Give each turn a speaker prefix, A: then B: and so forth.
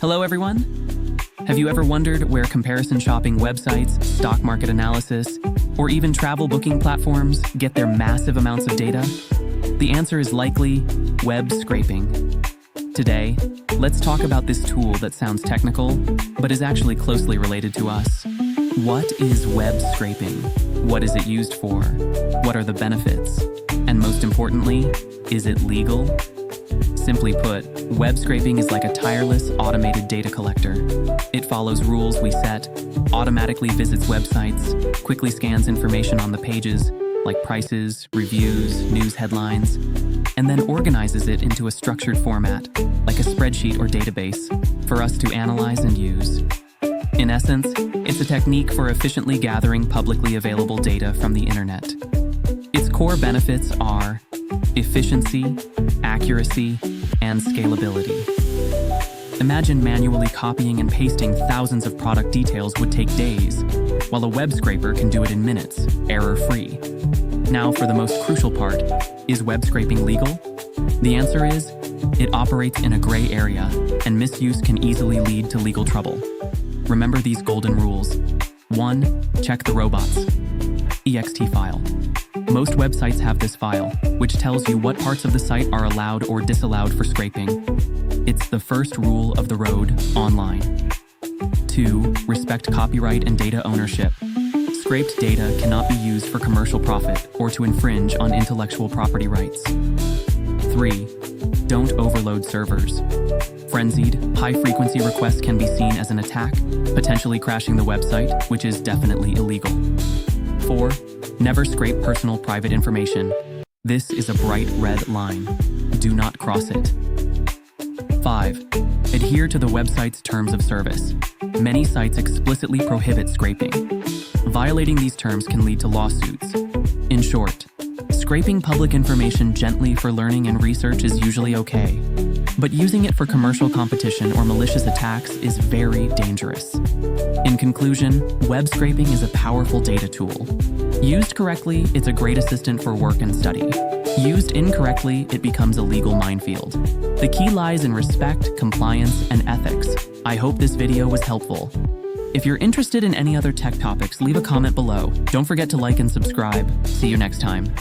A: Hello, everyone. Have you ever wondered where comparison shopping websites, stock market analysis, or even travel booking platforms get their massive amounts of data? The answer is likely web scraping. Today, let's talk about this tool that sounds technical, but is actually closely related to us. What is web scraping? What is it used for? What are the benefits? And most importantly, is it legal? Simply put, web scraping is like a tireless, automated data collector. It follows rules we set, automatically visits websites, quickly scans information on the pages, like prices, reviews, news headlines, and then organizes it into a structured format, like a spreadsheet or database, for us to analyze and use. In essence, it's a technique for efficiently gathering publicly available data from the internet. Its core benefits are efficiency, accuracy, and scalability. Imagine manually copying and pasting thousands of product details would take days, while a web scraper can do it in minutes, error-free. Now for the most crucial part, is web scraping legal? The answer is, it operates in a gray area, and misuse can easily lead to legal trouble. Remember these golden rules. 1. Check the robots. ext file. Most websites have this file, which tells you what parts of the site are allowed or disallowed for scraping. It's the first rule of the road online. 2. Respect copyright and data ownership. Scraped data cannot be used for commercial profit or to infringe on intellectual property rights. 3. Don't overload servers. Frenzied, high-frequency requests can be seen as an attack, potentially crashing the website, which is definitely illegal. 4. Never scrape personal private information. This is a bright red line. Do not cross it. 5. Adhere to the website's terms of service. Many sites explicitly prohibit scraping. Violating these terms can lead to lawsuits. In short, scraping public information gently for learning and research is usually okay, but using it for commercial competition or malicious attacks is very dangerous. In conclusion, web scraping is a powerful data tool. Used correctly, it's a great assistant for work and study. Used incorrectly, it becomes a legal minefield. The key lies in respect, compliance, and ethics. I hope this video was helpful. If you're interested in any other tech topics, leave a comment below. Don't forget to like and subscribe. See you next time.